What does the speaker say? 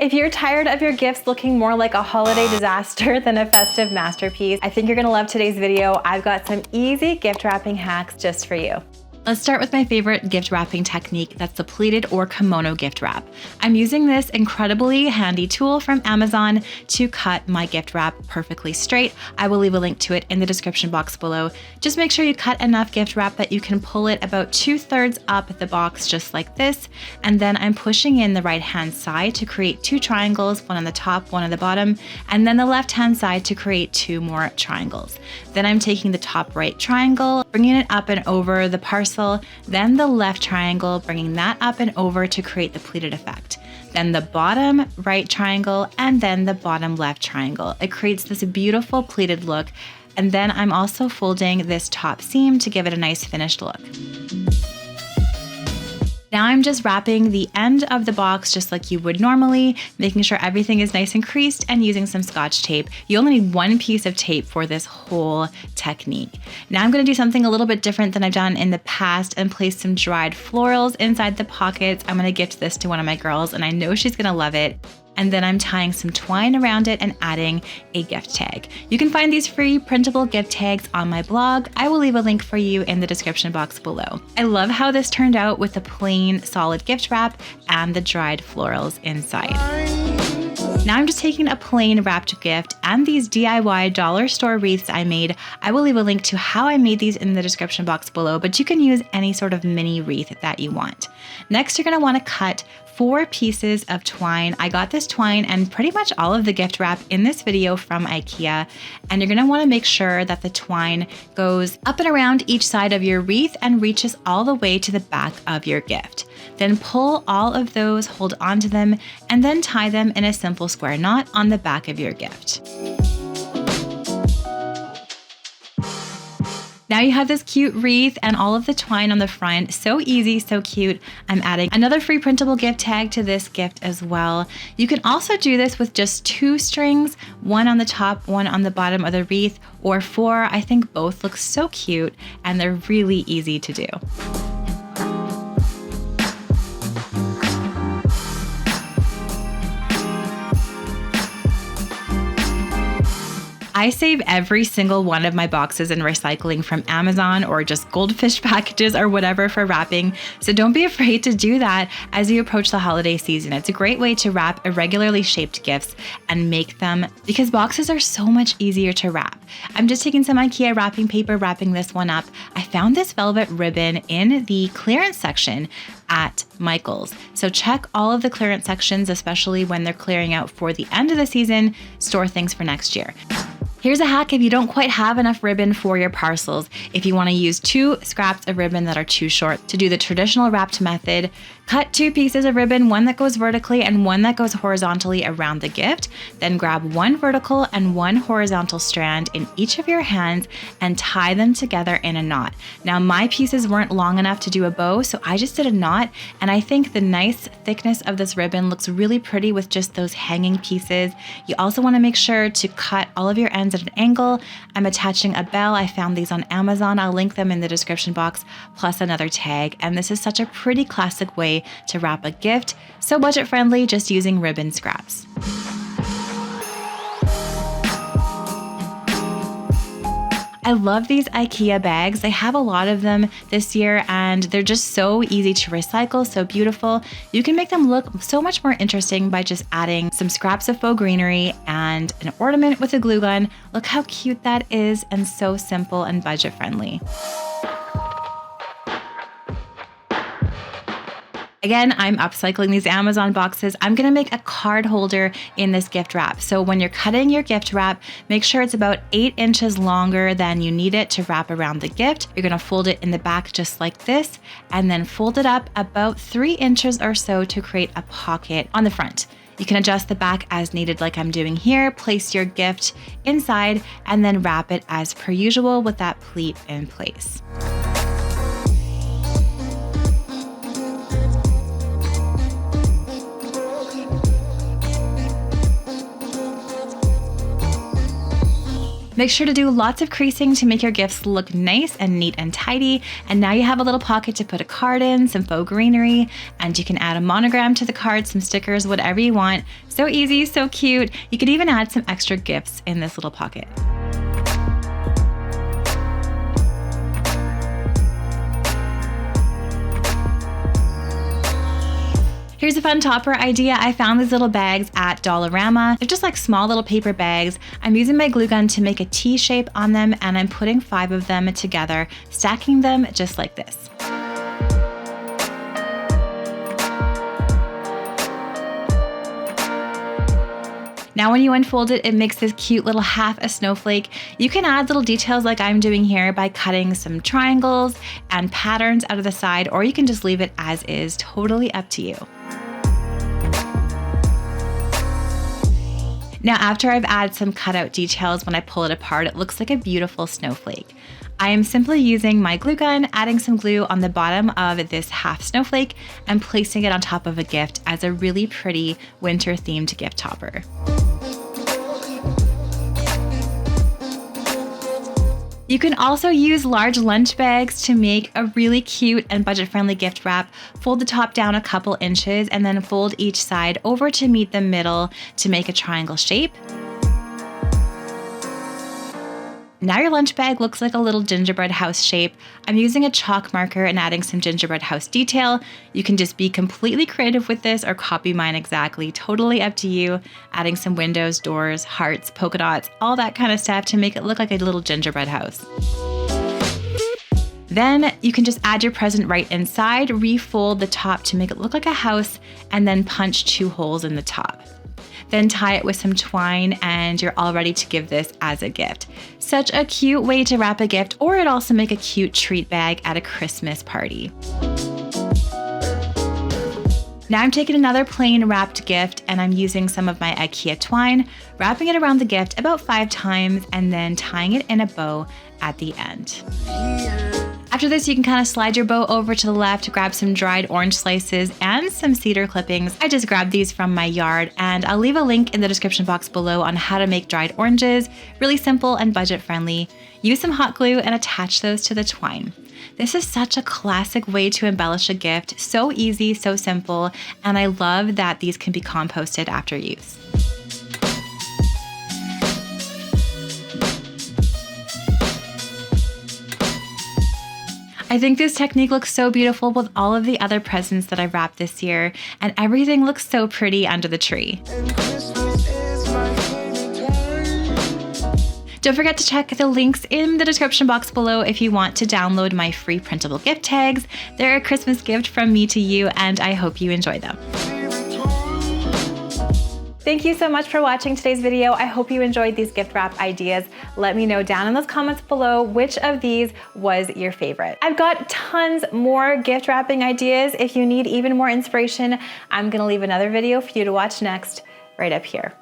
If you're tired of your gifts looking more like a holiday disaster than a festive masterpiece, I think you're gonna love today's video. I've got some easy gift wrapping hacks just for you. Let's start with my favorite gift wrapping technique. That's the pleated or kimono gift wrap. I'm using this incredibly handy tool from Amazon to cut my gift wrap perfectly straight. I will leave a link to it in the description box below. Just make sure you cut enough gift wrap that you can pull it about 2/3 up the box just like this. And then I'm pushing in the right hand side to create 2 triangles, one on the top, one on the bottom, and then the left hand side to create 2 more triangles. Then I'm taking the top right triangle, bringing it up and over the parcel, then the left triangle, bringing that up and over to create the pleated effect. Then the bottom right triangle, and then the bottom left triangle. It creates this beautiful pleated look. And then I'm also folding this top seam to give it a nice finished look. Now I'm just wrapping the end of the box just like you would normally, making sure everything is nice and creased and using some Scotch tape. You only need 1 piece of tape for this whole technique. Now I'm gonna do something a little bit different than I've done in the past and place some dried florals inside the pockets. I'm gonna gift this to one of my girls and I know she's gonna love it. And then I'm tying some twine around it and adding a gift tag. You can find these free printable gift tags on my blog. I will leave a link for you in the description box below. I love how this turned out with the plain solid gift wrap and the dried florals inside. Now I'm just taking a plain wrapped gift and these DIY dollar store wreaths I made. I will leave a link to how I made these in the description box below, but you can use any sort of mini wreath that you want. Next, you're gonna wanna cut 4 pieces of twine. I got this twine and pretty much all of the gift wrap in this video from IKEA. And you're gonna wanna make sure that the twine goes up and around each side of your wreath and reaches all the way to the back of your gift. Then pull all of those, hold onto them, and then tie them in a simple square knot on the back of your gift. Now you have this cute wreath and all of the twine on the front. So easy, so cute. I'm adding another free printable gift tag to this gift as well. You can also do this with just 2 strings, one on the top, one on the bottom of the wreath, or 4. I think both look so cute and they're really easy to do. I save every single one of my boxes in recycling from Amazon or just goldfish packages or whatever for wrapping. So don't be afraid to do that as you approach the holiday season. It's a great way to wrap irregularly shaped gifts and make them, because boxes are so much easier to wrap. I'm just taking some IKEA wrapping paper, wrapping this one up. I found this velvet ribbon in the clearance section at Michael's. So check all of the clearance sections, especially when they're clearing out for the end of the season, store things for next year. Here's a hack if you don't quite have enough ribbon for your parcels. If you want to use 2 scraps of ribbon that are too short to do the traditional wrapped method, cut 2 pieces of ribbon, one that goes vertically and one that goes horizontally around the gift. Then grab 1 vertical and 1 horizontal strand in each of your hands and tie them together in a knot. Now my pieces weren't long enough to do a bow, so I just did a knot, and I think the nice thickness of this ribbon looks really pretty with just those hanging pieces. You also want to make sure to cut all of your ends at an angle. I'm attaching a bell. I found these on Amazon. I'll link them in the description box, plus another tag. And this is such a pretty classic way to wrap a gift. So budget friendly, just using ribbon scraps. I love these IKEA bags. They have a lot of them this year and they're just so easy to recycle, so beautiful. You can make them look so much more interesting by just adding some scraps of faux greenery and an ornament with a glue gun. Look how cute that is and so simple and budget friendly. Again, I'm upcycling these Amazon boxes. I'm gonna make a card holder in this gift wrap. So when you're cutting your gift wrap, make sure it's about 8 inches longer than you need it to wrap around the gift. You're gonna fold it in the back just like this, and then fold it up about 3 inches or so to create a pocket on the front. You can adjust the back as needed like I'm doing here, place your gift inside, and then wrap it as per usual with that pleat in place. Make sure to do lots of creasing to make your gifts look nice and neat and tidy. And now you have a little pocket to put a card in, some faux greenery, and you can add a monogram to the card, some stickers, whatever you want. So easy, so cute. You could even add some extra gifts in this little pocket. Here's a fun topper idea. I found these little bags at Dollarama. They're just like small little paper bags. I'm using my glue gun to make a T shape on them, and I'm putting 5 of them together, stacking them just like this. Now when you unfold it, it makes this cute little half a snowflake. You can add little details like I'm doing here by cutting some triangles and patterns out of the side, or you can just leave it as is, totally up to you. Now after I've added some cutout details, when I pull it apart, it looks like a beautiful snowflake. I am simply using my glue gun, adding some glue on the bottom of this half snowflake and placing it on top of a gift as a really pretty winter themed gift topper. You can also use large lunch bags to make a really cute and budget-friendly gift wrap. Fold the top down a couple inches and then fold each side over to meet the middle to make a triangle shape. Now your lunch bag looks like a little gingerbread house shape. I'm using a chalk marker and adding some gingerbread house detail. You can just be completely creative with this or copy mine exactly, totally up to you. Adding some windows, doors, hearts, polka dots, all that kind of stuff to make it look like a little gingerbread house. Then you can just add your present right inside, refold the top to make it look like a house, and then punch 2 holes in the top. Then tie it with some twine and you're all ready to give this as a gift. Such a cute way to wrap a gift, or it'd also make a cute treat bag at a Christmas party. Now I'm taking another plain wrapped gift and I'm using some of my IKEA twine, wrapping it around the gift about 5 times and then tying it in a bow at the end. After this, you can kind of slide your bow over to the left, grab some dried orange slices and some cedar clippings. I just grabbed these from my yard, and I'll leave a link in the description box below on how to make dried oranges. Really simple and budget friendly. Use some hot glue and attach those to the twine. This is such a classic way to embellish a gift. So easy, so simple, and I love that these can be composted after use. I think this technique looks so beautiful with all of the other presents that I wrapped this year, and everything looks so pretty under the tree. Don't forget to check the links in the description box below if you want to download my free printable gift tags. They're a Christmas gift from me to you, and I hope you enjoy them. Thank you so much for watching today's video. I hope you enjoyed these gift wrap ideas. Let me know down in those comments below which of these was your favorite. I've got tons more gift wrapping ideas. If you need even more inspiration, I'm gonna leave another video for you to watch next right up here.